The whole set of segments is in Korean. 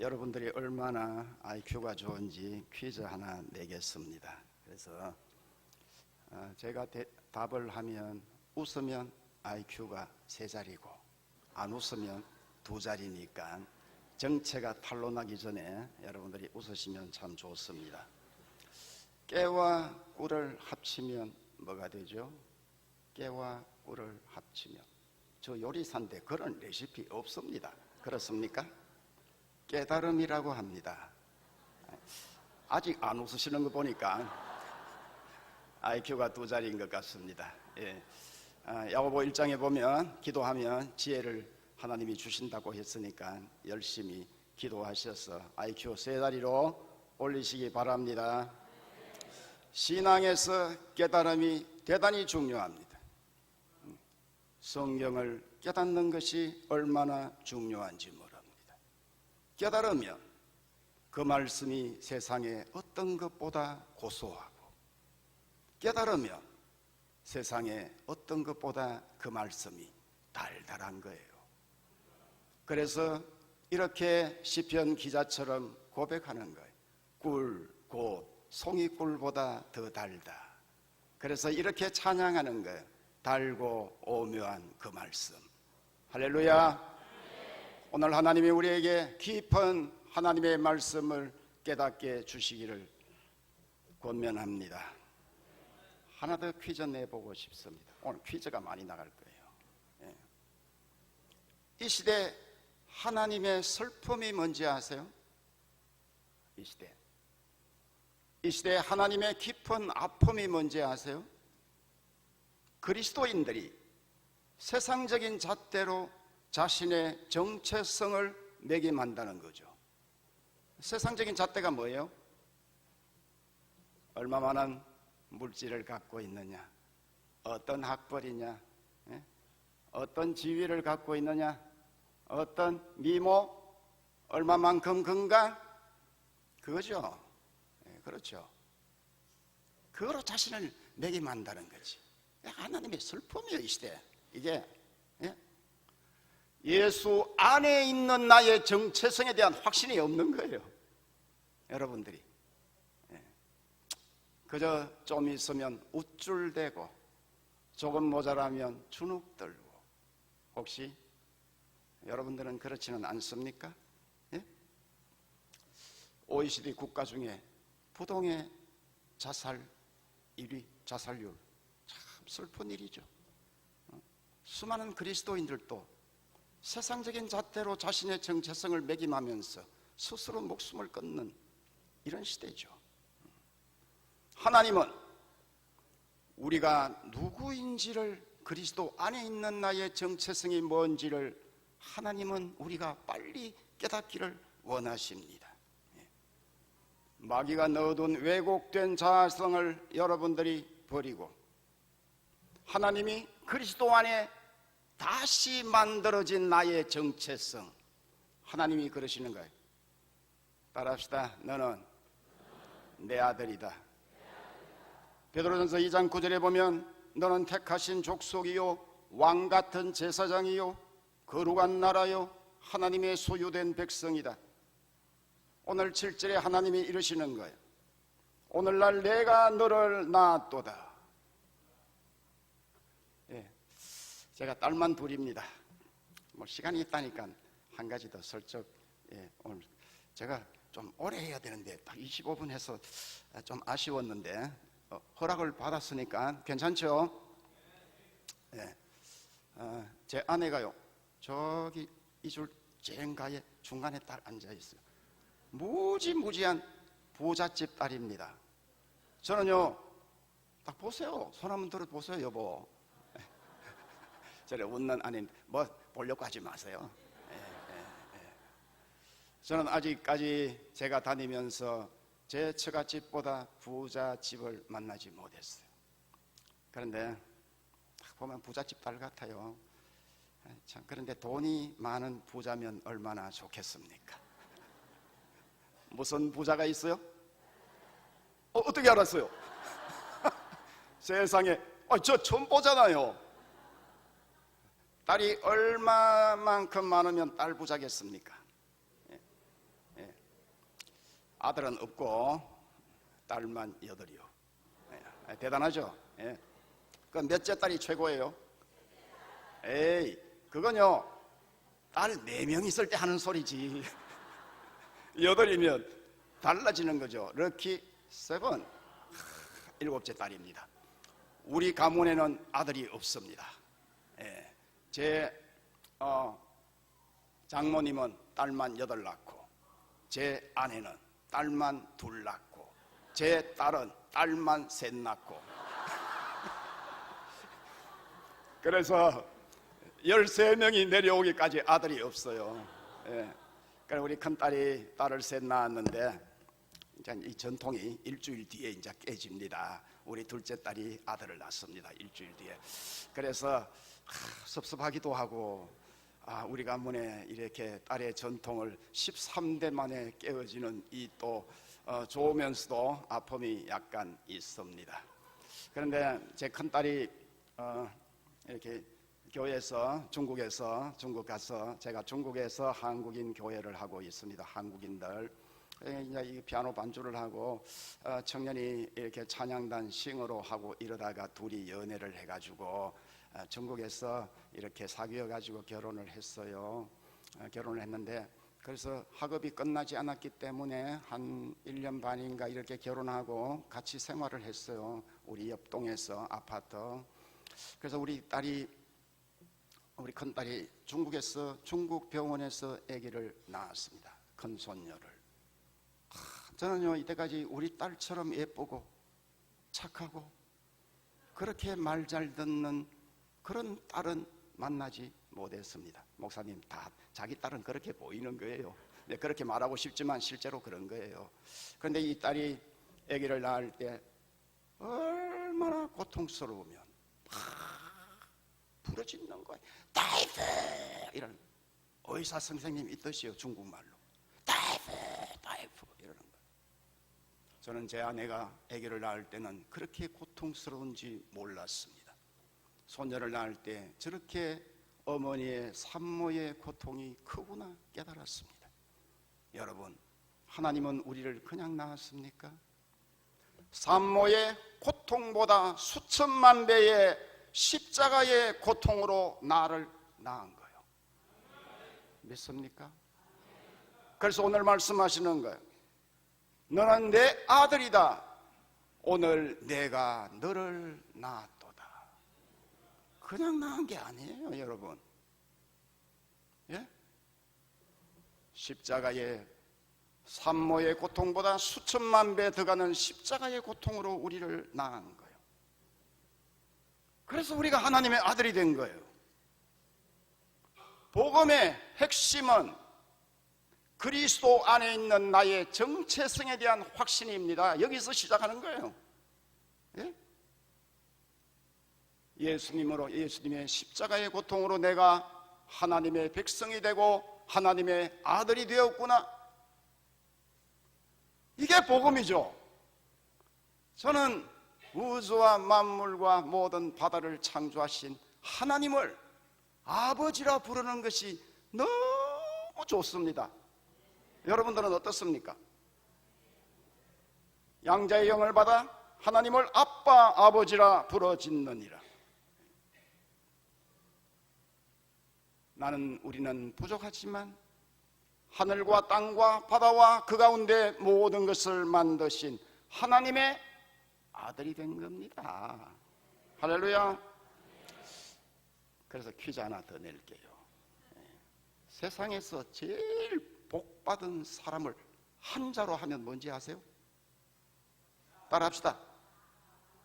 여러분들이 얼마나 IQ가 좋은지 퀴즈 하나 내겠습니다. 그래서 제가 답을 하면 웃으면 IQ가 3자리고 안 웃으면 2자리니까 정체가 탄로나기 전에 여러분들이 웃으시면 참 좋습니다. 깨와 꿀을 합치면 뭐가 되죠? 깨와 꿀을 합치면, 저 요리사인데 그런 레시피 없습니다. 그렇습니까? 깨달음이라고 합니다. 아직 안 웃으시는 거 보니까 IQ가 2자리인 것 같습니다. 야고보 1장에 보면 기도하면 지혜를 하나님이 주신다고 했으니까 열심히 기도하셔서 IQ 3자리로 올리시기 바랍니다. 신앙에서 깨달음이 대단히 중요합니다. 성경을 깨닫는 것이 얼마나 중요한지 모릅니다. 깨달으면 그 말씀이 세상에 어떤 것보다 고소하고, 깨달으면 세상에 어떤 것보다 그 말씀이 달달한 거예요. 그래서 이렇게 시편 기자처럼 고백하는 거예요. 꿀, 곧 송이꿀보다 더 달다. 그래서 이렇게 찬양하는 거예요. 달고 오묘한 그 말씀. 할렐루야. 오늘 하나님이 우리에게 깊은 하나님의 말씀을 깨닫게 주시기를 권면합니다. 하나 더 퀴즈 내보고 싶습니다. 오늘 퀴즈가 많이 나갈 거예요. 이 시대 하나님의 슬픔이 뭔지 아세요? 이 시대 하나님의 깊은 아픔이 뭔지 아세요? 그리스도인들이 세상적인 잣대로 자신의 정체성을 매김한다는 거죠. 세상적인 잣대가 뭐예요? 얼마만한 물질을 갖고 있느냐, 어떤 학벌이냐, 어떤 지위를 갖고 있느냐, 어떤 미모, 얼마만큼 건강, 그거죠. 그렇죠. 그거로 자신을 매김한다는 거지. 하나님의 슬픔이에요, 이 시대. 이게 예수 안에 있는 나의 정체성에 대한 확신이 없는 거예요. 여러분들이 그저 좀 있으면 우쭐대고 조금 모자라면 주눅들고, 혹시 여러분들은 그렇지는 않습니까? OECD 국가 중에 부동의 자살 1위, 자살률, 참 슬픈 일이죠. 수많은 그리스도인들도 세상적인 잣대로 자신의 정체성을 매김하면서 스스로 목숨을 끊는 이런 시대죠. 하나님은 우리가 누구인지를, 그리스도 안에 있는 나의 정체성이 뭔지를 하나님은 우리가 빨리 깨닫기를 원하십니다. 마귀가 넣어둔 왜곡된 자아성을 여러분들이 버리고 하나님이 그리스도 안에 다시 만들어진 나의 정체성, 하나님이 그러시는 거예요. 따라합시다. 너는 내 아들이다. 베드로전서 2장 9절에 보면 너는 택하신 족속이요 왕같은 제사장이요 거룩한 나라요 하나님의 소유된 백성이다. 오늘 7절에 하나님이 이러시는 거예요. 오늘날 내가 너를 낳았도다. 제가 딸만 둘입니다. 뭐 시간이 있다니까 한 가지 더 슬쩍, 오늘 제가 좀 오래 해야 되는데 딱 25분 해서 좀 아쉬웠는데 허락을 받았으니까 괜찮죠? 제 아내가요, 저기 이 줄 쨍가에 중간에 딱 앉아 있어요. 무지무지한 부잣집 딸입니다. 저는요, 딱 보세요. 손 한번 들어 보세요, 여보. 저래 웃는 아내인데 뭐 보려고 하지 마세요. 저는 아직까지 제가 다니면서 제 처갓집보다 부잣집을 만나지 못했어요. 그런데 딱 보면 부잣집 딸 같아요. 참, 그런데 돈이 많은 부자면 얼마나 좋겠습니까? 무슨 부자가 있어요? 어떻게 알았어요? 세상에, 저 처음 보잖아요. 딸이 얼마만큼 많으면 딸 부자겠습니까? 아들은 없고 딸만 8이요. 대단하죠? 예. 그 몇째 딸이 최고예요? 에이, 그건요 딸 4명 있을 때 하는 소리지. 8이면 달라지는 거죠. 럭키 7, 7째 딸입니다. 우리 가문에는 아들이 없습니다. 예. 제 장모님은 딸만 8 낳고, 제 아내는 딸만 2 낳고, 제 딸은 딸만 3 낳고. 그래서 13명이 내려오기까지 아들이 없어요. 예. 그래서 우리 큰딸이 딸을 3 낳았는데 이제 이 전통이 일주일 뒤에 이제 깨집니다. 우리 둘째 딸이 아들을 낳습니다. 일주일 뒤에. 그래서 섭섭하기도 하고, 우리 가문에 이렇게 딸의 전통을 13대 만에 깨어지는 이 또 좋으면서도 아픔이 약간 있습니다. 그런데 제 큰딸이 이렇게 교회에서 중국 가서, 제가 중국에서 한국인 교회를 하고 있습니다. 한국인들 이제 이 피아노 반주를 하고 청년이 이렇게 찬양단 싱어로 하고 이러다가 둘이 연애를 해가지고 중국에서 이렇게 사귀어가지고 결혼을 했어요. 결혼을 했는데, 그래서 학업이 끝나지 않았기 때문에 한 1년 반인가 이렇게 결혼하고 같이 생활을 했어요. 우리 옆동에서 아파트. 그래서 우리 큰딸이 중국 병원에서 아기를 낳았습니다. 큰 손녀를. 저는요 이때까지 우리 딸처럼 예쁘고 착하고 그렇게 말 잘 듣는 그런 딸은 만나지 못했습니다. 목사님, 다 자기 딸은 그렇게 보이는 거예요. 네, 그렇게 말하고 싶지만 실제로 그런 거예요. 그런데 이 딸이 아기를 낳을 때 얼마나 고통스러우면 부러지는 거예요. 다이브! 이런 의사 선생님 이 뜻이에요. 중국말로 다이브 이러는 거예요. 저는 제 아내가 아기를 낳을 때는 그렇게 고통스러운지 몰랐습니다. 손녀를 낳을 때 저렇게 어머니의 산모의 고통이 크구나 깨달았습니다. 여러분, 하나님은 우리를 그냥 낳았습니까? 산모의 고통보다 수천만 배의 십자가의 고통으로 나를 낳은 거예요. 믿습니까? 그래서 오늘 말씀하시는 거예요. 너는 내 아들이다. 오늘 내가 너를 낳았도다. 그냥 낳은 게 아니에요, 여러분. 예? 십자가의 산모의 고통보다 수천만 배 더 가는 십자가의 고통으로 우리를 낳은 거예요. 그래서 우리가 하나님의 아들이 된 거예요. 복음의 핵심은 그리스도 안에 있는 나의 정체성에 대한 확신입니다. 여기서 시작하는 거예요. 예? 예수님의 십자가의 고통으로 내가 하나님의 백성이 되고 하나님의 아들이 되었구나. 이게 복음이죠. 저는 우주와 만물과 모든 바다를 창조하신 하나님을 아버지라 부르는 것이 너무 좋습니다. 여러분들은 어떻습니까? 양자의 영을 받아 하나님을 아빠 아버지라 부르짖느니라. 우리는 부족하지만 하늘과 땅과 바다와 그 가운데 모든 것을 만드신 하나님의 아들이 된 겁니다. 할렐루야. 그래서 퀴즈 하나 더 낼게요. 세상에서 제일 복받은 사람을 한자로 하면 뭔지 아세요? 따라합시다.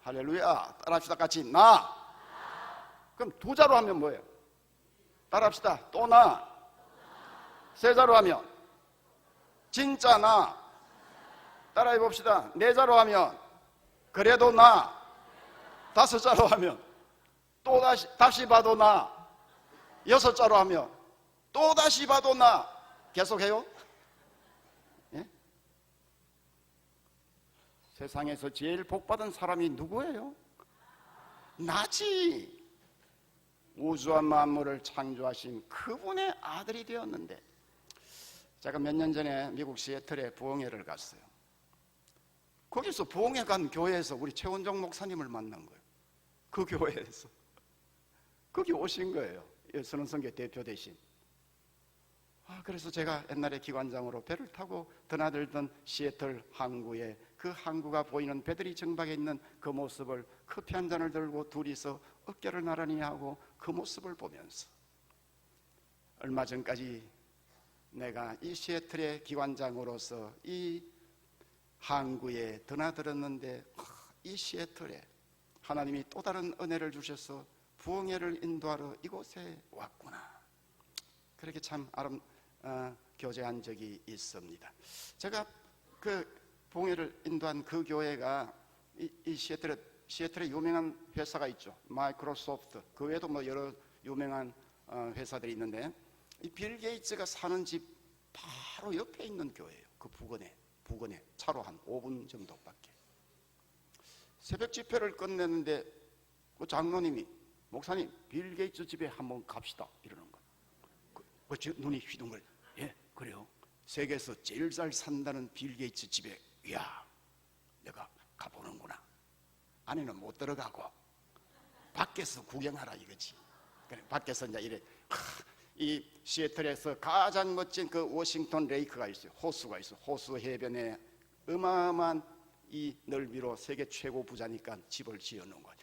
할렐루야. 따라합시다. 같이 나. 그럼 2자로 하면 뭐예요? 따라합시다. 또 나. 3자로 하면 진짜 나. 따라해 봅시다. 4자로 하면 그래도 나. 5자로 하면 또 다시 봐도 나. 6자로 하면 또 다시 봐도 나. 계속해요. 예? 세상에서 제일 복받은 사람이 누구예요? 나지. 우주와 만물을 창조하신 그분의 아들이 되었는데, 제가 몇 년 전에 미국 시애틀에 부흥회를 갔어요. 거기서 부흥회 간 교회에서 우리 최원종 목사님을 만난 거예요. 그 교회에서 거기 오신 거예요. 선언선교 대표 대신. 그래서 제가 옛날에 기관장으로 배를 타고 드나들던 시애틀 항구에 그 항구가 보이는 배들이 정박해 있는 그 모습을, 커피 한 잔을 들고 둘이서 어깨를 나란히 하고 그 모습을 보면서, 얼마 전까지 내가 이 시애틀의 기관장으로서 이 항구에 드나들었는데 이 시애틀에 하나님이 또 다른 은혜를 주셔서 부흥회를 인도하러 이곳에 왔구나. 그렇게 참 교제한 적이 있습니다. 제가 그 부흥회를 인도한 그 교회가 이 시애틀에 유명한 회사가 있죠. 마이크로소프트. 그 외에도 뭐 여러 유명한 회사들이 있는데, 이 빌 게이츠가 사는 집 바로 옆에 있는 교회예요. 그 부근에 차로 한 5분 정도밖에. 새벽 집회를 끝냈는데 그 장로님이, 목사님, 빌 게이츠 집에 한번 갑시다, 이러는 거예요. 눈이 휘둥그레. 예, 그래요. 세계에서 제일 잘 산다는 빌 게이츠 집에, 이야, 내가 가보는구나. 안에는 못 들어가고 밖에서 구경하라 이거지. 그래, 밖에서 이제 이래. 이 시애틀에서 가장 멋진 그 워싱턴 레이크가 있어요. 호수가 있어. 호수 해변에 어마어마한 이 넓이로 세계 최고 부자니까 집을 지어놓은 거예요.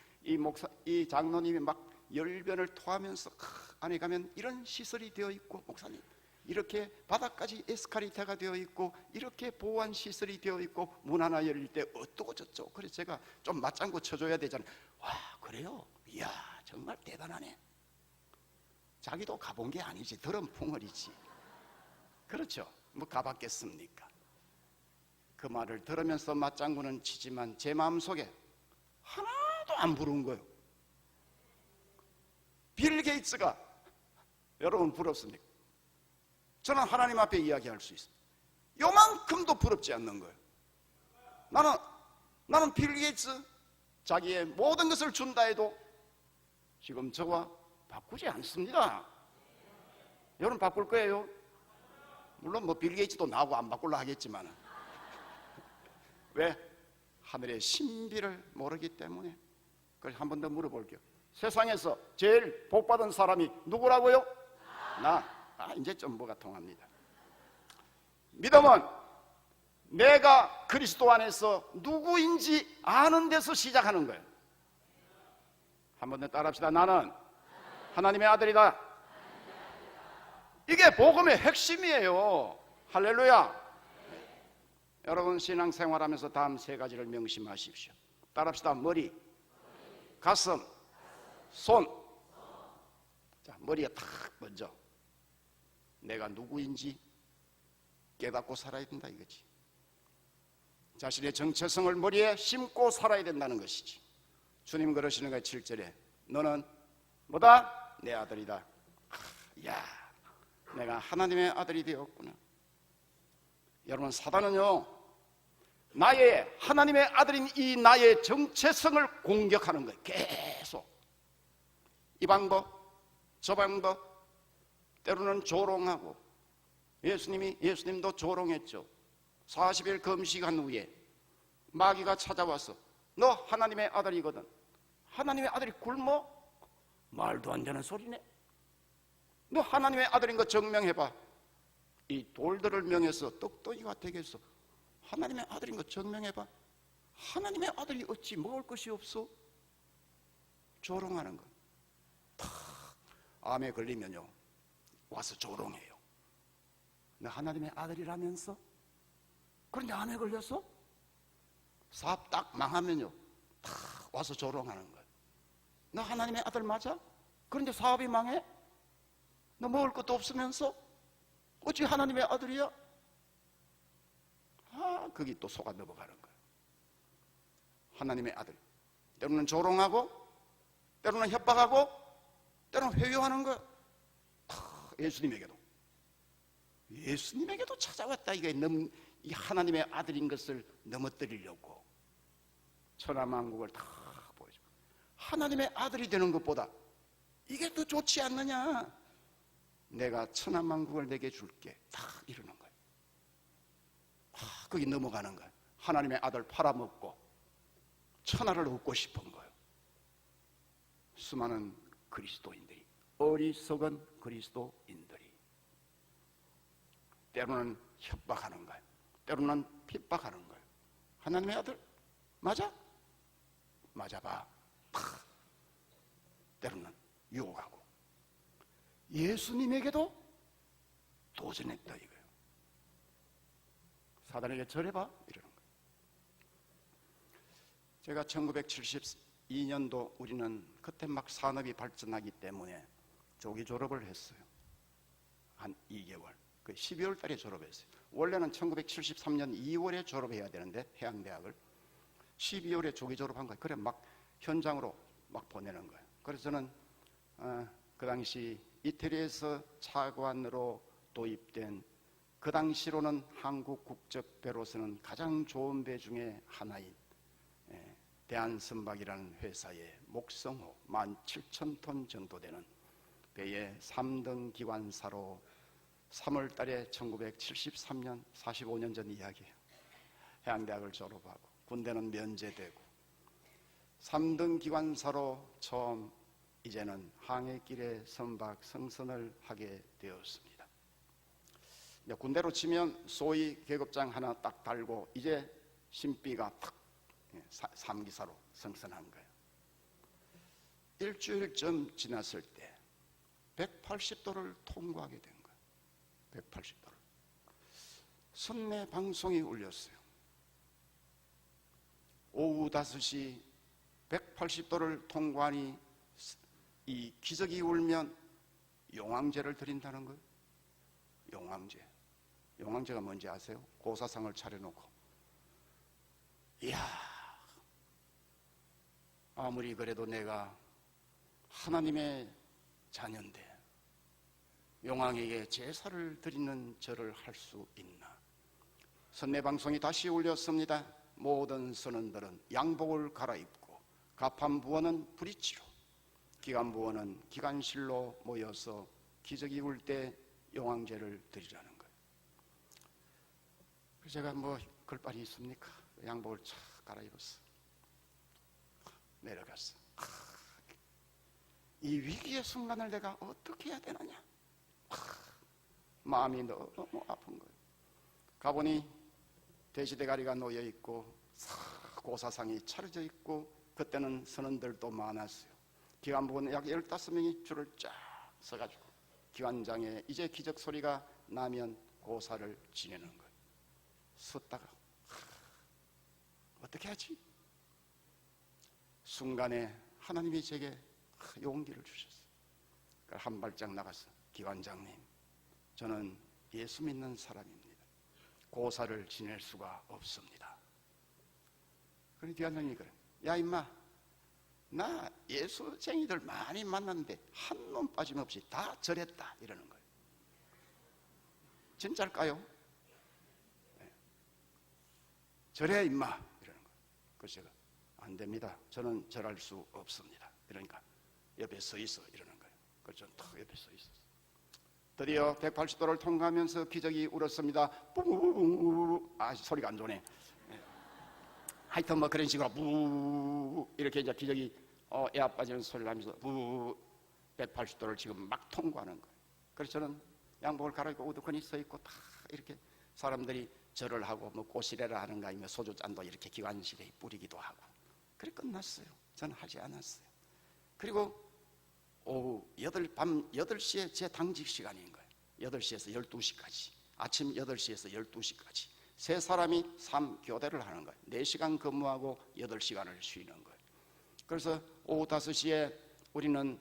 이 장로님이 막 열변을 토하면서 안에 가면 이런 시설이 되어 있고, 목사님, 이렇게 바닥까지 에스카레이터가 되어 있고, 이렇게 보안 시설이 되어 있고, 문 하나 열릴 때 어떠고 저쩌고. 그래서 제가 좀 맞장구 쳐줘야 되잖아요. 와, 그래요? 이야, 정말 대단하네. 자기도 가본 게 아니지, 들은 풍월이지. 그렇죠? 뭐 가봤겠습니까? 그 말을 들으면서 맞장구는 치지만 제 마음속에 하나도 안 부러운 거예요. 빌 게이츠가, 여러분 부럽습니까? 저는 하나님 앞에 이야기할 수 있습니다. 요만큼도 부럽지 않는 거예요. 나는 빌 게이츠 자기의 모든 것을 준다 해도 지금 저와 바꾸지 않습니다. 여러분 바꿀 거예요? 물론 뭐 빌 게이츠도 나하고 안 바꾸려 하겠지만. 왜? 하늘의 신비를 모르기 때문에. 그걸 한 번 더 물어볼게요. 세상에서 제일 복받은 사람이 누구라고요? 이제 좀 뭐가 통합니다. 믿음은 내가 그리스도 안에서 누구인지 아는 데서 시작하는 거예요. 한 번 더 따라합시다. 나는 하나님의 아들이다. 이게 복음의 핵심이에요. 할렐루야. 여러분 신앙생활하면서 다음 세 가지를 명심하십시오. 따라합시다. 머리, 가슴, 손. 자, 머리에 탁 먼저 내가 누구인지 깨닫고 살아야 된다 이거지. 자신의 정체성을 머리에 심고 살아야 된다는 것이지. 주님 그러시는 거예요. 7절에 너는 뭐다? 내 아들이다. 야, 내가 하나님의 아들이 되었구나. 여러분 사단은요, 나의 하나님의 아들인 이 나의 정체성을 공격하는 거예요. 계속 이 방법 저 방법, 때로는 조롱하고, 예수님도 조롱했죠. 40일 금식한 후에 마귀가 찾아와서 너 하나님의 아들이거든. 하나님의 아들이 굶어? 말도 안 되는 소리네. 너 하나님의 아들인 거 증명해봐. 이 돌들을 명해서 떡덩이가 되겠어. 하나님의 아들인 거 증명해봐. 하나님의 아들이 어찌 먹을 것이 없어? 조롱하는 거. 탁 암에 걸리면요 와서 조롱해요. 너 하나님의 아들이라면서? 그런데 암에 걸렸어? 사업 딱 망하면요 탁 와서 조롱하는 거예요. 너 하나님의 아들 맞아? 그런데 사업이 망해? 너 먹을 것도 없으면서? 어찌 하나님의 아들이야? 거기 또 속아 넘어가는 거예요. 하나님의 아들. 때로는 조롱하고, 때로는 협박하고, 때로는 회유하는 거예요. 예수님에게도 찾아왔다. 이게 이 하나님의 아들인 것을 넘어뜨리려고 천하만국을 다 보여줘. 하나님의 아들이 되는 것보다 이게 더 좋지 않느냐? 내가 천하만국을 내게 줄게. 다 이러는 거예요. 거기 넘어가는 거예요. 하나님의 아들 팔아먹고 천하를 얻고 싶은 거예요. 수많은 그리스도인들이, 어리석은 그리스도인들이 때로는 협박하는 거예요. 때로는 핍박하는 거예요. 하나님의 아들 맞아? 맞아봐. 때로는 유혹하고, 예수님에게도 도전했다 이거예요. 사단에게 절해봐 이러는 거예요. 제가 1972년도 우리는 그때 막 산업이 발전하기 때문에 조기 졸업을 했어요. 한 2개월. 그 12월 달에 졸업했어요. 원래는 1973년 2월에 졸업해야 되는데 해양대학을 12월에 조기 졸업한 거예요. 그래 막 현장으로 막 보내는 거예요. 그래서 저는 그 당시 이태리에서 차관으로 도입된, 그 당시로는 한국 국적배로서는 가장 좋은 배 중에 하나인 대한선박이라는 회사의 목성호 17,000톤 정도 되는 배의 3등 기관사로 3월 달에 1973년 45년 전 이야기예요. 해양대학을 졸업하고 군대는 면제되고 3등 기관사로 처음 이제는 항해길의 선박 승선을 하게 되었습니다. 군대로 치면 소위 계급장 하나 딱 달고 이제 신비가 탁 3기사로 승선한 거예요. 일주일쯤 지났을 때 180도를 통과하게 된 거예요. 180도를. 선내 방송이 울렸어요. 오후 5시 180도를 통과하니 이 기적이 울면 용왕제를 드린다는 거예요. 용왕제. 용왕제가 뭔지 아세요? 고사상을 차려놓고, 이야, 아무리 그래도 내가 하나님의 자녀인데 용왕에게 제사를 드리는 절을 할 수 있나? 선내방송이 다시 울렸습니다. 모든 선원들은 양복을 갈아입고 가판부원은 브릿지로, 기관부원은 기관실로 모여서 기적이 울 때 용왕제를 드리라는 거예요. 그래서 제가 뭐 글빨이 있습니까? 양복을 착 갈아입었어. 내려갔어. 이 위기의 순간을 내가 어떻게 해야 되느냐? 마음이 너무 아픈 거예요. 가보니 대시대가리가 놓여 있고 고사상이 차려져 있고, 그때는 선원들도 많았어요. 기관부는 약 15명이 줄을 쫙 서가지고 기관장에 이제 기적 소리가 나면 고사를 지내는 거예요. 섰다가 어떻게 하지? 순간에 하나님이 제게 용기를 주셨어요. 한 발짝 나가서, 기관장님, 저는 예수 믿는 사람입니다. 고사를 지낼 수가 없습니다. 그런데 기관장님이 그래, 야 임마, 나 예수쟁이들 많이 만났는데 한 놈 빠짐없이 다 절했다 이러는 거예요. 진짜일까요? 네. 절해 임마 이러는 거예요. 그래서 제가 안 됩니다. 저는 절할 수 없습니다. 이러니까 옆에 서 있어 이러는 거예요. 그래서 저는 탁 옆에 서 있었어요. 드디어 180도를 통과하면서 기적이 울었습니다. 뿌뿌뿌뿌. 아, 소리가 안 좋네. 하여튼 뭐 그런 식으로 부 이렇게 이제 기적이 애 아빠지는 소리를 하면서 부 180도를 지금 막 통과하는 거예요. 그래서 저는 양복을 갈아입고 우두커니 서 있고 다 이렇게 사람들이 절을 하고 뭐 꼬시래라 하는가 아니면 소주잔도 이렇게 기관실에 뿌리기도 하고, 그래 끝났어요. 저는 하지 않았어요. 그리고 오후 밤 8시에 제 당직 시간인 거예요. 8시에서 12시까지, 아침 8시에서 12시까지 세 사람이 3교대를 하는 거예요. 4시간 근무하고 8시간을 쉬는 거예요. 그래서 오후 5시에 우리는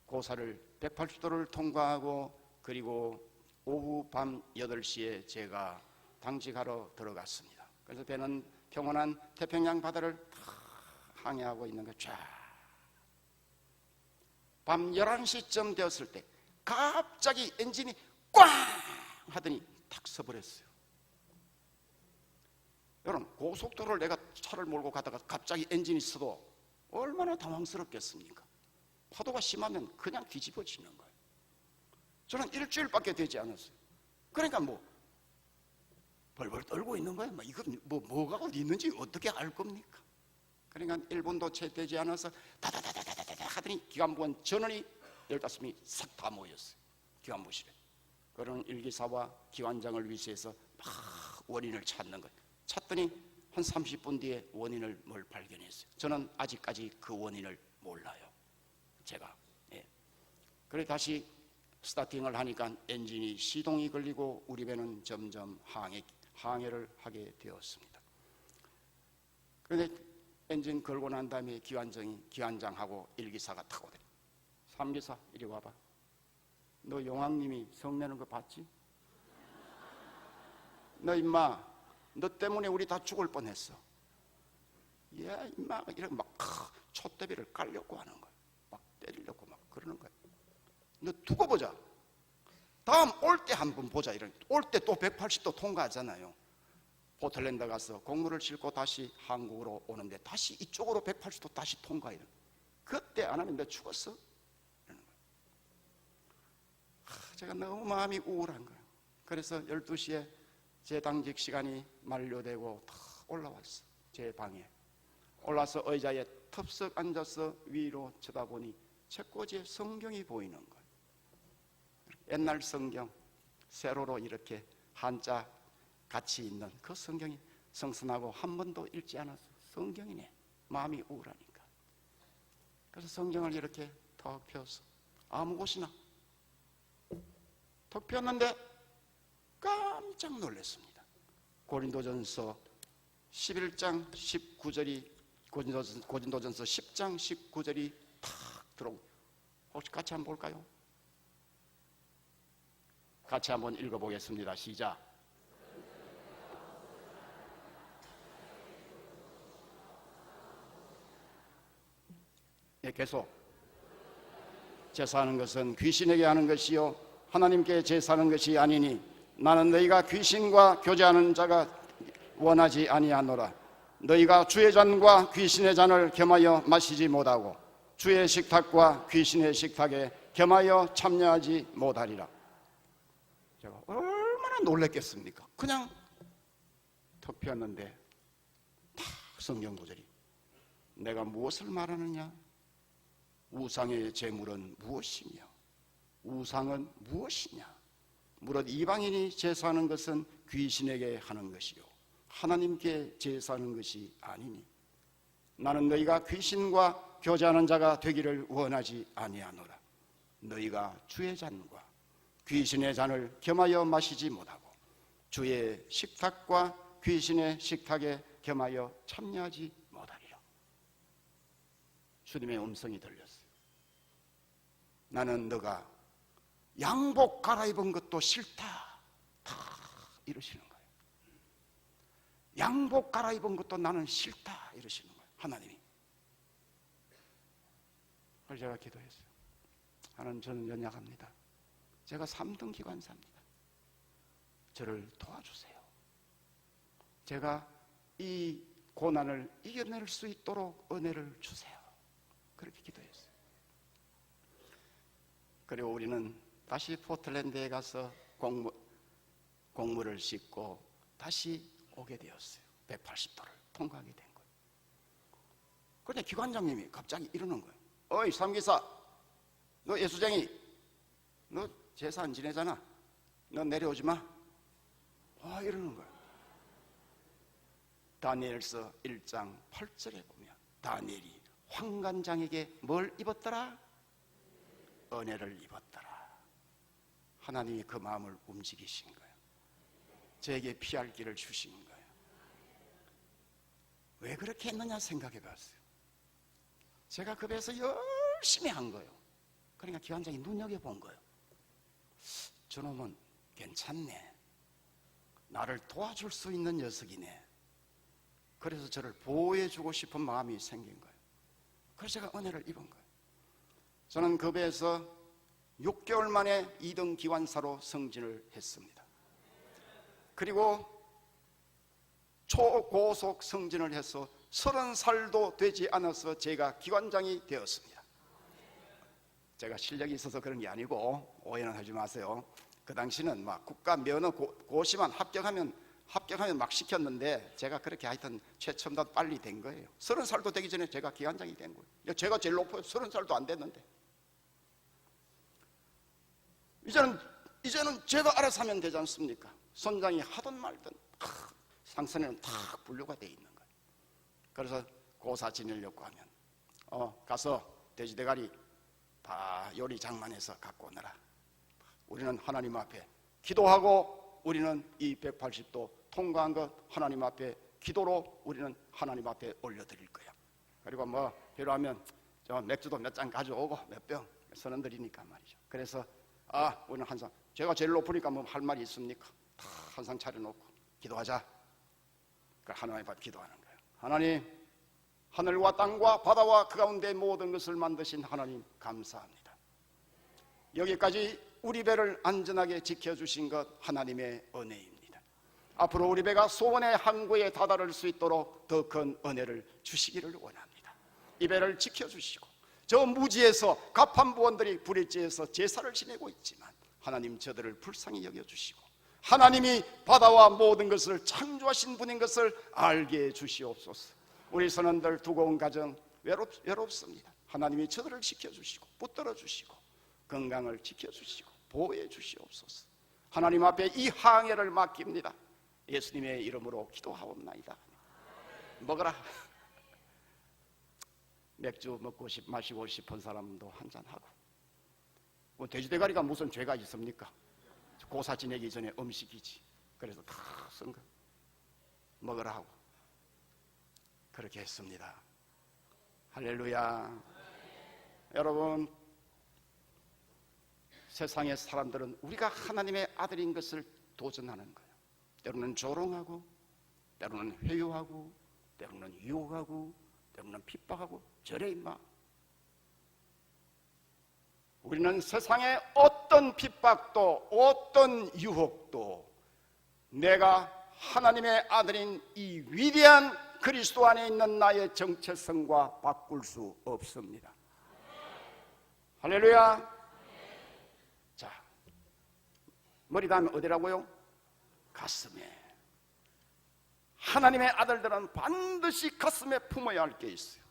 고사를 180도를 통과하고, 그리고 오후 밤 8시에 제가 당직하러 들어갔습니다. 그래서 배는 평온한 태평양 바다를 항해하고 있는 거예요. 쫙. 밤 11시쯤 되었을 때 갑자기 엔진이 꽝 하더니 탁 서버렸어요. 여러분, 고속도로를 내가 차를 몰고 가다가 갑자기 엔진이 서도 얼마나 당황스럽겠습니까? 파도가 심하면 그냥 뒤집어지는 거예요. 저는 일주일밖에 되지 않았어요. 그러니까 뭐 벌벌 떨고 있는 거예요. 이거 뭐가 어디 있는지 어떻게 알 겁니까? 그러니까 1분도 채 되지 않아서 다다다다다다 하더니 기관부원 전원이 15명이 싹 다 모였어요. 기관부실에. 그런 일기사와 기관장을 위시해서 막 원인을 찾는 거예요. 찾더니 한 30분 뒤에 원인을 뭘 발견했어요. 저는 아직까지 그 원인을 몰라요. 제가. 예. 그래 다시 스타팅을 하니까 엔진이 시동이 걸리고 우리 배는 점점 항해를 하게 되었습니다. 그런데 엔진 걸고 난 다음에 기관장하고 일기사가 타고 오더니 삼기사 이리 와봐. 너 용왕님이 성내는 거 봤지? 너 임마 너 때문에 우리 다 죽을 뻔했어. 야 임마 이렇게 막 촛대비를 깔려고 하는 거야. 막 때리려고 막 그러는 거야. 너 두고 보자. 다음 올 때 한 번 보자. 올 때 또 180도 통과하잖아요. 포틀랜드 가서 공무를 싣고 다시 한국으로 오는데 다시 이쪽으로 180도 다시 통과해요. 그때 안 하면 너 죽었어? 이러는 거예요. 제가 너무 마음이 우울한 거예요. 그래서 12시에 제 당직 시간이 만료되고 다 올라왔어. 제 방에 올라서 의자에 텁썩 앉아서 위로 쳐다보니 책꽂이에 성경이 보이는 거예요. 옛날 성경, 세로로 이렇게 한자 같이 있는 그 성경이 성선하고 한 번도 읽지 않아서 성경이네. 마음이 우울하니까. 그래서 성경을 이렇게 턱 펴서 아무 곳이나 턱 폈는데 깜짝 놀랐습니다. 고린도전서 11장 19절이 고린도전서 10장 19절이 탁 들어오고 혹시 같이 한번 볼까요? 같이 한번 읽어보겠습니다. 시작. 예, 계속. 제사하는 것은 귀신에게 하는 것이요 하나님께 제사하는 것이 아니니 나는 너희가 귀신과 교제하는 자가 원하지 아니하노라. 너희가 주의 잔과 귀신의 잔을 겸하여 마시지 못하고 주의 식탁과 귀신의 식탁에 겸하여 참여하지 못하리라. 제가 얼마나 놀랐겠습니까? 그냥 턱 폈는데 탁 성경 구절이 내가 무엇을 말하느냐? 우상의 제물은 무엇이며 우상은 무엇이냐? 무릇 이방인이 제사하는 것은 귀신에게 하는 것이요 하나님께 제사하는 것이 아니니 나는 너희가 귀신과 교제하는 자가 되기를 원하지 아니하노라. 너희가 주의 잔과 귀신의 잔을 겸하여 마시지 못하고 주의 식탁과 귀신의 식탁에 겸하여 참여하지 못하리라. 주님의 음성이 들렸어요. 나는 너가 양복 갈아입은 것도 싫다. 다 이러시는 거예요. 양복 갈아입은 것도 나는 싫다. 이러시는 거예요. 하나님이. 그래서 제가 기도했어요. 하나님, 저는 연약합니다. 제가 3등 기관사입니다. 저를 도와주세요. 제가 이 고난을 이겨낼 수 있도록 은혜를 주세요. 그렇게 기도했어요. 그리고 우리는 다시 포틀랜드에 가서 공무를 싣고 다시 오게 되었어요. 180도를 통과하게 된 거예요. 그런데 기관장님이 갑자기 이러는 거예요. 어이 삼기사, 너 예수쟁이, 너 제사 안 지내잖아. 너 내려오지 마. 이러는 거예요. 다니엘서 1장 8절에 보면 다니엘이 환관장에게 뭘 입었더라? 은혜를 입었더라. 하나님이 그 마음을 움직이신 거예요. 저에게 피할 길을 주신 거예요. 왜 그렇게 했느냐 생각해 봤어요. 제가 그 배에서 열심히 한 거예요. 그러니까 기관장이 눈여겨본 거예요. 저놈은 괜찮네. 나를 도와줄 수 있는 녀석이네. 그래서 저를 보호해주고 싶은 마음이 생긴 거예요. 그래서 제가 은혜를 입은 거예요. 저는 그 배에서 6개월 만에 2등 기관사로 승진을 했습니다. 그리고 초고속 승진을 해서 30살도 되지 않아서 제가 기관장이 되었습니다. 제가 실력이 있어서 그런 게 아니고 오해는 하지 마세요. 그 당시는 막 국가 면허 고시만 합격하면 합격하면 막 시켰는데 제가 그렇게 하여튼 최첨단 빨리 된 거예요. 30살도 되기 전에 제가 기관장이 된 거예요. 제가 제일 높아요. 30살도 안 됐는데. 이제는 제가 알아서 하면 되지 않습니까? 선장이 하든 말든 상선에는 탁 분류가 돼 있는 거예요. 그래서 고사 지내려고 하면 가서 돼지대가리 다 요리 장만해서 갖고 오너라. 우리는 하나님 앞에 기도하고 우리는 이 180도 통과한 것 하나님 앞에 기도로 우리는 하나님 앞에 올려드릴 거야. 그리고 뭐 필요하면 저 맥주도 몇 잔 가져오고 몇 병 선원들이니까 말이죠. 그래서 우리는 항상 제가 제일 높으니까 뭐 할 말이 있습니까? 다 항상 차려놓고 기도하자. 하나님 앞에 기도하는 거예요. 하나님, 하늘과 땅과 바다와 그 가운데 모든 것을 만드신 하나님 감사합니다. 여기까지 우리 배를 안전하게 지켜주신 것 하나님의 은혜입니다. 앞으로 우리 배가 소원의 항구에 다다를 수 있도록 더 큰 은혜를 주시기를 원합니다. 이 배를 지켜주시고 저 무지에서 갑판부원들이 불일지에서 제사를 지내고 있지만 하나님 저들을 불쌍히 여겨주시고 하나님이 바다와 모든 것을 창조하신 분인 것을 알게 해주시옵소서. 우리 선원들 두고 온 가정 외롭습니다. 하나님이 저들을 지켜주시고 붙들어 주시고 건강을 지켜주시고 보호해 주시옵소서. 하나님 앞에 이 항해를 맡깁니다. 예수님의 이름으로 기도하옵나이다. 먹어라. 맥주 마시고 싶은 사람도 한잔하고. 돼지대가리가 무슨 죄가 있습니까? 고사 지내기 전에 음식이지. 그래서 다 쓴 거 먹으라 하고 그렇게 했습니다. 할렐루야. 여러분, 세상의 사람들은 우리가 하나님의 아들인 것을 도전하는 거예요. 때로는 조롱하고 때로는 회유하고 때로는 유혹하고 때로는 핍박하고 저래 임마. 우리는 세상의 어떤 핍박도 어떤 유혹도 내가 하나님의 아들인 이 위대한 그리스도 안에 있는 나의 정체성과 바꿀 수 없습니다. 할렐루야. 자, 머리 닿으면 어디라고요? 가슴에. 하나님의 아들들은 반드시 가슴에 품어야 할 게 있어요.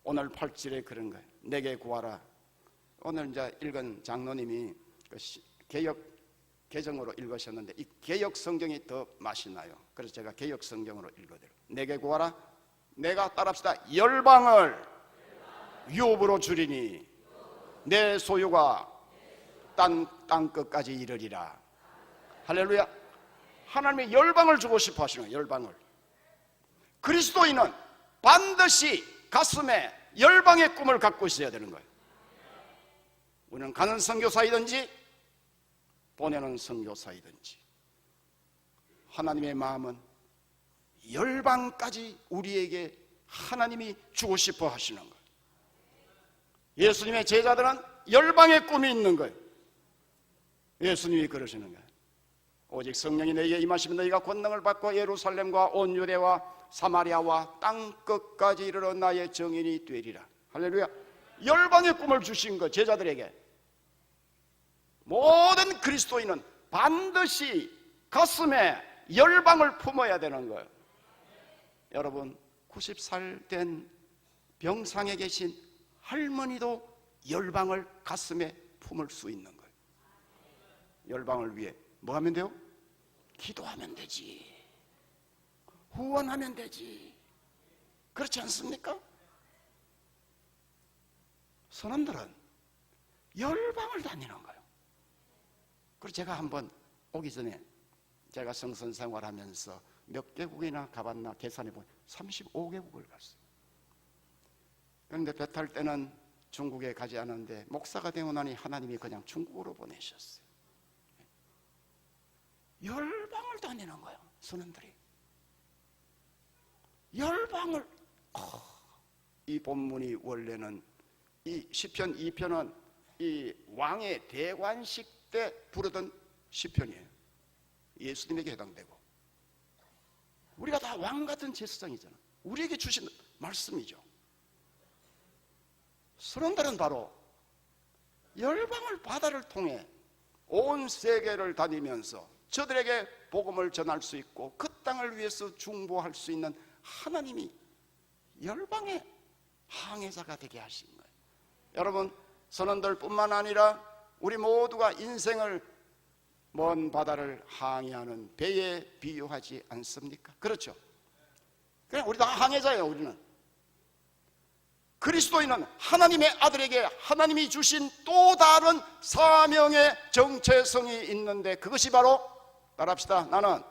오늘 8절에 그런 거예요. 내게 구하라. 오늘 이제 읽은 장로님이 개역 개정으로 읽으셨는데 이 개역 성경이 더 맛이 나요. 그래서 제가 개역 성경으로 읽어드려요. 내게 구하라. 내가 따라합시다. 열방을 유업으로 주리니 내 소유가 땅 끝까지 이르리라. 할렐루야. 하나님이 열방을 주고 싶어 하시는 거예요. 열방을. 그리스도인은 반드시 가슴에 열방의 꿈을 갖고 있어야 되는 거예요. 우리는 가는 선교사이든지 보내는 선교사이든지 하나님의 마음은 열방까지 우리에게 하나님이 주고 싶어 하시는 거예요. 예수님의 제자들은 열방의 꿈이 있는 거예요. 예수님이 그러시는 거예요. 오직 성령이 너희에게 임하시면 너희가 권능을 받고 예루살렘과 온 유대와 사마리아와 땅 끝까지 이르러 나의 증인이 되리라. 할렐루야. 열방의 꿈을 주신 거 제자들에게. 모든 그리스도인은 반드시 가슴에 열방을 품어야 되는 거예요. 여러분, 90살 된 병상에 계신 할머니도 열방을 가슴에 품을 수 있는 거예요. 열방을 위해 뭐 하면 돼요? 기도하면 되지. 후원하면 되지. 그렇지 않습니까? 선원들은 열방을 다니는 거예요. 그래서 제가 한번 오기 전에 제가 성선 생활하면서 몇 개국이나 가봤나 계산해보면 35개국을 갔어요. 그런데 배 탈 때는 중국에 가지 않았는데 목사가 되고 나니 하나님이 그냥 중국으로 보내셨어요. 열방을 다니는 거예요. 선원들이 열방을. 이 본문이 원래는 이 시편 2편은 이 왕의 대관식 때 부르던 시편이에요. 예수님에게 해당되고 우리가 다 왕 같은 제사장이잖아. 우리에게 주신 말씀이죠. 선원들은 바로 열방을 바다를 통해 온 세계를 다니면서 저들에게 복음을 전할 수 있고 그 땅을 위해서 중보할 수 있는 하나님이 열방의 항해자가 되게 하신 거예요. 여러분, 선원들뿐만 아니라 우리 모두가 인생을 먼 바다를 항해하는 배에 비유하지 않습니까? 그렇죠? 그냥 우리 다 항해자예요. 우리는 그리스도인은 하나님의 아들에게 하나님이 주신 또 다른 사명의 정체성이 있는데 그것이 바로, 따라합시다, 나는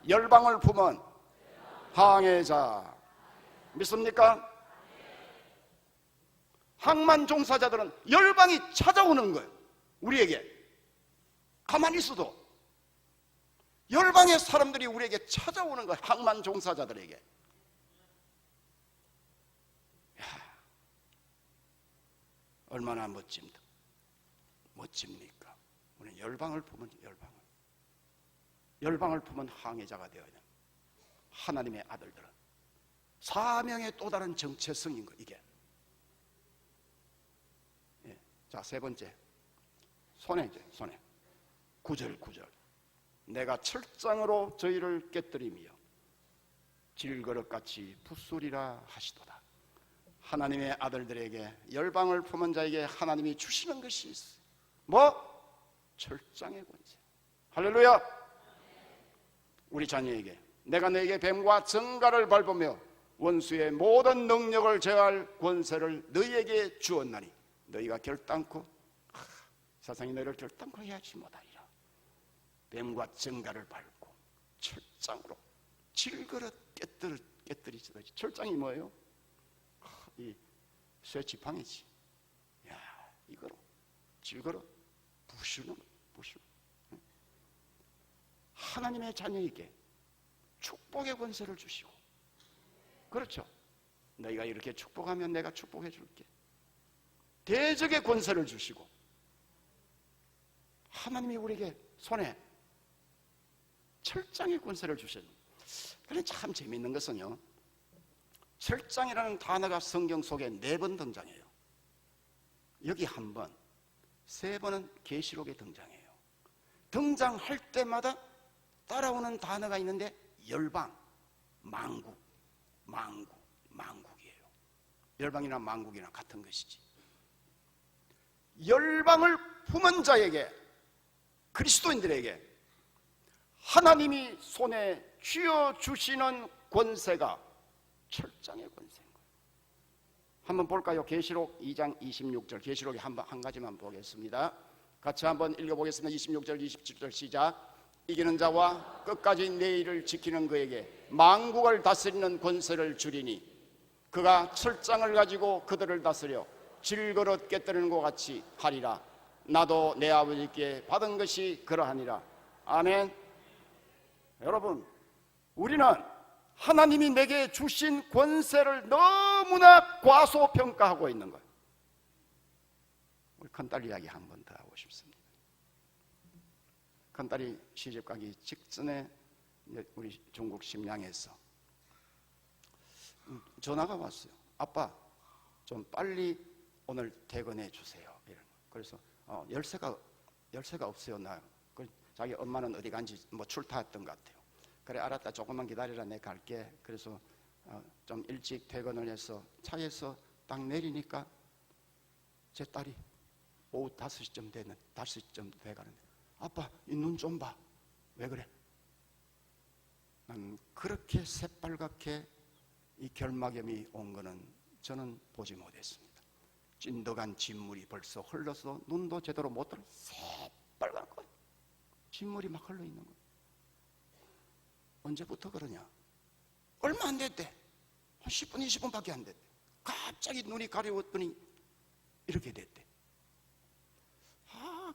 열방을 품은 항해자. 믿습니까? 항만 종사자들은 열방이 찾아오는 거예요. 우리에게 가만히 있어도 열방의 사람들이 우리에게 찾아오는 거예요. 항만 종사자들에게. 야, 얼마나 멋집니까? 우리는 열방을 품은 열방을 품은 항해자가 되어야 돼요. 하나님의 아들들은 사명의 또 다른 정체성인 거, 이게. 예. 자, 세 번째, 손해. 9절. 내가 철장으로 저희를 깨뜨리며 질그릇같이 부수리라 하시도다. 하나님의 아들들에게, 열방을 품은 자에게 하나님이 주시는 것이 있어요. 뭐? 철장의 권세. 할렐루야. 우리 자녀에게, 내가 너에게 뱀과 정갈을 밟으며 원수의 모든 능력을 제어할 권세를 너희에게 주었나니 너희가 결단코 세상이 너희를 결단코 해하지 못하리라. 뱀과 정갈을 밟고 철장으로 질그릇 깨뜨리지. 철장이 뭐예요? 이 쇠 지팡이지. 야, 이거로 질그릇 부수는. 하나님의 자녀에게 축복의 권세를 주시고, 그렇죠? 너희가 이렇게 축복하면 내가 축복해 줄게. 대적의 권세를 주시고, 하나님이 우리에게 손에 철장의 권세를 주셨는데, 그런데 참 재미있는 것은요, 철장이라는 단어가 성경 속에 4번 등장해요. 여기 1번, 3번은 계시록에 등장해요. 등장할 때마다 따라오는 단어가 있는데 열방, 망국이에요. 열방이나 망국이나 같은 것이지. 열방을 품은 자에게, 그리스도인들에게 하나님이 손에 쥐어주시는 권세가 철장의 권세인 거예요. 한번 볼까요? 계시록 2장 26절. 계시록에 한 가지만 보겠습니다. 같이 한번 읽어보겠습니다. 26절 27절 시작. 이기는 자와 끝까지 내 일을 지키는 그에게 만국을 다스리는 권세를 주리니 그가 철장을 가지고 그들을 다스려 질그릇 깨뜨리는 것 같이 하리라. 나도 내 아버지께 받은 것이 그러하니라. 아멘. 여러분, 우리는 하나님이 내게 주신 권세를 너무나 과소평가하고 있는 거예요. 우리 큰딸 이야기 한 번 더 하고 싶습니다. 큰딸이 시집 가기 직전에 우리 중국 심양에서 전화가 왔어요. 아빠, 좀 빨리 오늘 퇴근해 주세요. 그래서 열쇠가 없어요. 나 자기 엄마는 어디 간지 뭐 출타했던 것 같아요. 그래, 알았다, 조금만 기다리라, 내가 갈게. 그래서 좀 일찍 퇴근을 해서 차에서 딱 내리니까 제 딸이 오후 5시쯤 돼가는데, 아빠, 이 눈 좀 봐. 왜 그래? 난 그렇게 새빨갛게 이 결막염이 온 거는 저는 보지 못했습니다. 찐득한 진물이 벌써 흘러서 눈도 제대로 못 들어 새빨간 거예요. 진물이 막 흘러 있는 거예요. 언제부터 그러냐? 얼마 안 됐대. 한 10분, 20분밖에 안 됐대. 갑자기 눈이 가려웠더니 이렇게 됐대.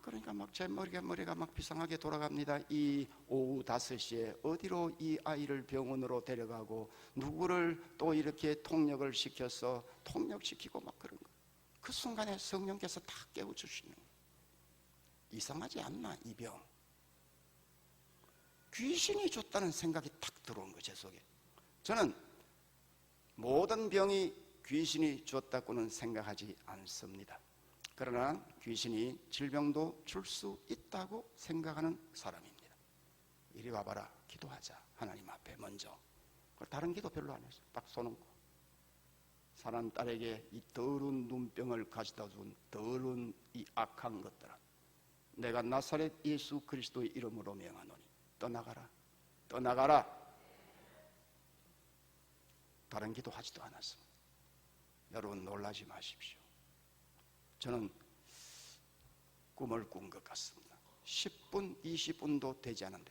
그러니까 막 제 머리가 막 비상하게 돌아갑니다. 이 오후 5시에 어디로 이 아이를 병원으로 데려가고 누구를 또 이렇게 통역을 시켜서 통역시키고 막 그런 거예요. 그 순간에 성령께서 다 깨워주시는 거예요. 이상하지 않나, 이 병? 귀신이 줬다는 생각이 탁 들어온 거예요, 제 속에. 저는 모든 병이 귀신이 줬다고는 생각하지 않습니다. 그러나 귀신이 질병도 줄 수 있다고 생각하는 사람입니다. 이리 와봐라. 기도하자. 하나님 앞에 먼저. 다른 기도 별로 안 했어요. 딱 손 얹고. 사람 딸에게 이 더러운 눈병을 가져다 준 더러운 이 악한 것들은 내가 나사렛 예수 그리스도의 이름으로 명하노니 떠나가라. 떠나가라. 다른 기도 하지도 않았습니다. 여러분 놀라지 마십시오. 저는 꿈을 꾼 것 같습니다. 10분, 20분도 되지 않은데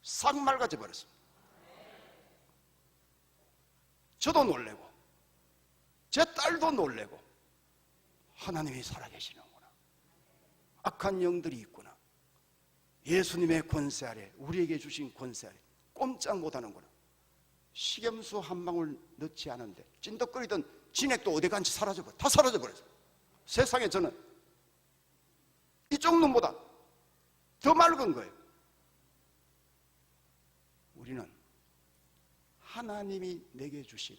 싹 맑아져 버렸습니다. 저도 놀래고 제 딸도 놀래고 하나님이 살아계시는구나. 악한 영들이 있구나. 예수님의 권세 아래, 우리에게 주신 권세 아래 꼼짝 못하는구나. 식염수 한 방울 넣지 않은데 찐덕거리던 진액도 어디 간지 사라져버려. 다 사라져버렸어요. 세상에 저는 이쪽 눈보다 더 맑은 거예요. 우리는 하나님이 내게 주신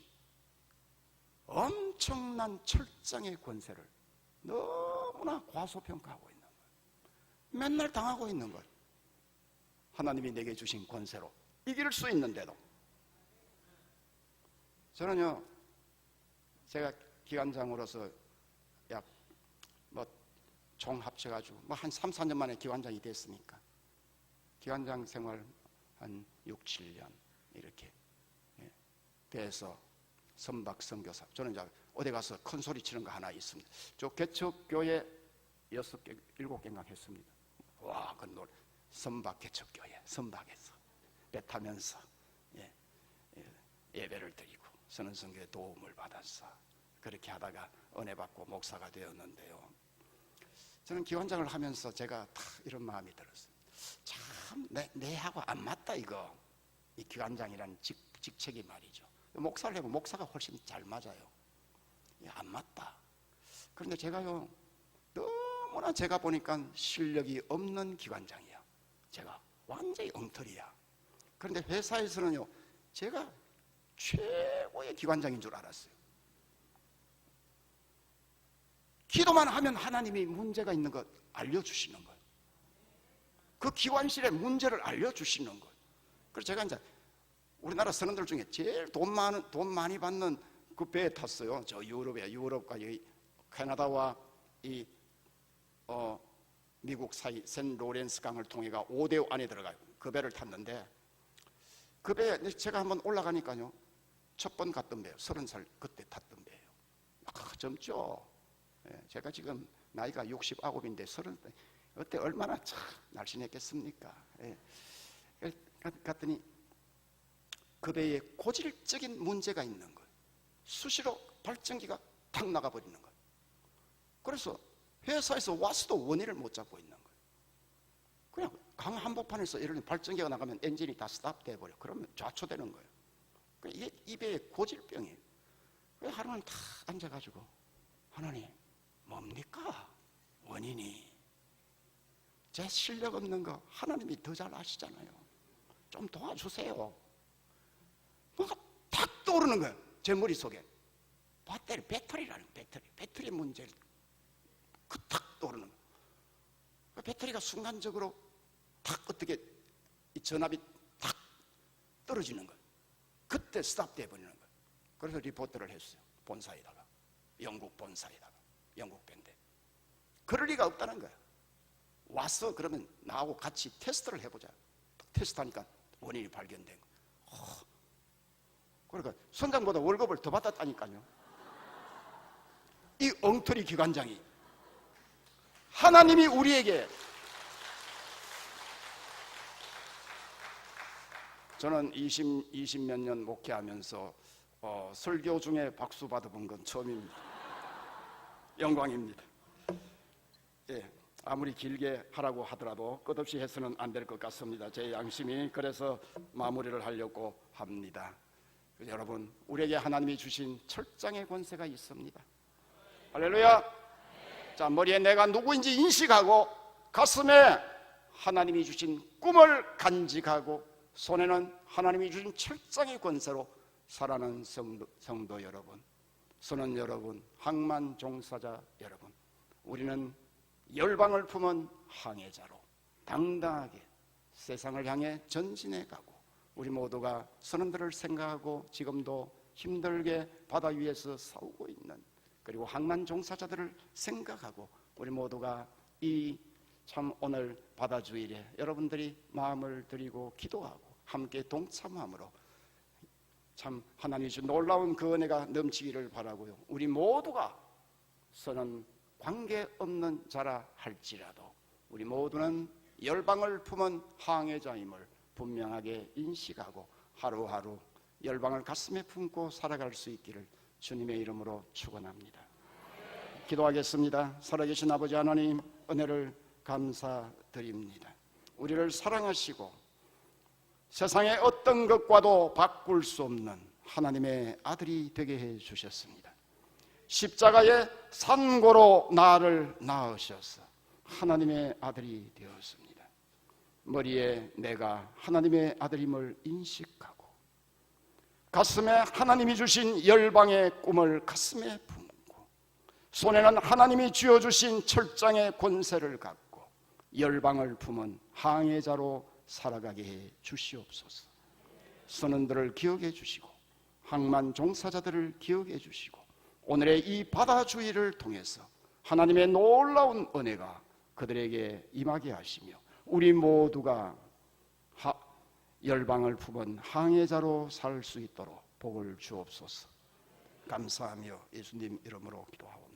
엄청난 철장의 권세를 너무나 과소평가하고 있는 거예요. 맨날 당하고 있는 거예요. 하나님이 내게 주신 권세로 이길 수 있는데도. 저는요, 제가 기관장으로서 약 총 합쳐가지고 한 3, 4년 만에 기관장이 됐으니까 기관장 생활 한 6, 7년 이렇게 돼서 선박 선교사. 저는 이제 어디 가서 큰 소리 치는 거 하나 있습니다. 저 개척교회 6개, 7개인가 했습니다. 와, 그 노래. 선박 개척교회, 선박에서 배 타면서 예배를 드리고 선언 선교에 도움을 받았어. 그렇게 하다가 은혜 받고 목사가 되었는데요. 저는 기관장을 하면서 제가 다 이런 마음이 들었어요. 참 내하고 안 맞다 이거. 이 기관장이라는 직책이 말이죠. 목사를 해보면 목사가 훨씬 잘 맞아요. 안 맞다. 그런데 제가요, 너무나 제가 보니까 실력이 없는 기관장이야. 제가 완전히 엉터리야. 그런데 회사에서는요, 제가 최고의 기관장인 줄 알았어요. 기도만 하면 하나님이 문제가 있는 것 알려주시는 거예요. 그 기관실에 문제를 알려주시는 거예요. 그래서 제가 이제 우리나라 선원들 중에 제일 돈 많이 받는 그 배에 탔어요. 저 유럽과 캐나다와 미국 사이 센 로렌스 강을 통해가 오데오 안에 들어가요. 그 배를 탔는데 그 배에 제가 한번 올라가니까요, 첫 번 갔던 배예요. 30살 그때 탔던 배예요. 젊죠. 제가 지금 나이가 69인데 30살 그때 얼마나 참 날씬했겠습니까? 갔더니 그 배에 고질적인 문제가 있는 거예요. 수시로 발전기가 탁 나가버리는 거예요. 그래서 회사에서 와서도 원인을 못 잡고 있는 거예요. 그냥 강 한복판에서 예를 들면 발전기가 나가면 엔진이 다 스탑돼 버려. 그러면 좌초되는 거예요. 이게 이 배의 고질병이에요. 그래서 하루는 다 앉아가지고 하나님 뭡니까 원인이? 제 실력 없는 거 하나님이 더 잘 아시잖아요. 좀 도와주세요. 뭔가 탁 떠오르는 거예요. 제 머릿속에 배터리라는 배터리 문제를 탁 떠오르는 거예요. 배터리가 순간적으로 탁 어떻게 이 전압이 탁 떨어지는 거예요. 그때 스탑돼 버리는 거예요. 그래서 리포트를 했어요. 본사에다가, 영국 본사에다가, 영국 밴드. 그럴 리가 없다는 거예요. 와서 그러면 나하고 같이 테스트를 해보자. 테스트하니까 원인이 발견된 거예요. 그러니까 선장보다 월급을 더 받았다니까요. 이 엉터리 기관장이. 하나님이 우리에게, 저는 20 몇 년 목회하면서 설교 중에 박수 받아본 건 처음입니다. 영광입니다. 아무리 길게 하라고 하더라도 끝없이 해서는 안 될 것 같습니다. 제 양심이. 그래서 마무리를 하려고 합니다. 여러분, 우리에게 하나님이 주신 철장의 권세가 있습니다. 할렐루야. 자, 머리에 내가 누구인지 인식하고, 가슴에 하나님이 주신 꿈을 간직하고, 손에는 하나님이 주신 철장의 권세로 살아가는 성도 여러분, 선원 여러분, 항만 종사자 여러분, 우리는 열방을 품은 항해자로 당당하게 세상을 향해 전진해 가고 우리 모두가 선원들을 생각하고 지금도 힘들게 바다 위에서 싸우고 있는 그리고 항만 종사자들을 생각하고 우리 모두가 이 참 오늘 바다주일에 여러분들이 마음을 드리고 기도하고 함께 동참함으로 참 하나님이 주 놀라운 그 은혜가 넘치기를 바라고요. 우리 모두가 선은 관계없는 자라 할지라도 우리 모두는 열방을 품은 항해자임을 분명하게 인식하고 하루하루 열방을 가슴에 품고 살아갈 수 있기를 주님의 이름으로 축원합니다. 기도하겠습니다. 살아계신 아버지 하나님, 은혜를 감사드립니다. 우리를 사랑하시고 세상의 어떤 것과도 바꿀 수 없는 하나님의 아들이 되게 해 주셨습니다. 십자가의 산고로 나를 낳으셔서 하나님의 아들이 되었습니다. 머리에 내가 하나님의 아들임을 인식하고 가슴에 하나님이 주신 열방의 꿈을 가슴에 품고 손에는 하나님이 쥐어주신 철장의 권세를 갖고 열방을 품은 항해자로 살아가게 해 주시옵소서. 선원들을 기억해 주시고 항만 종사자들을 기억해 주시고 오늘의 이 바다주의를 통해서 하나님의 놀라운 은혜가 그들에게 임하게 하시며 우리 모두가 열방을 품은 항해자로 살 수 있도록 복을 주옵소서. 감사하며 예수님 이름으로 기도하옵나이다.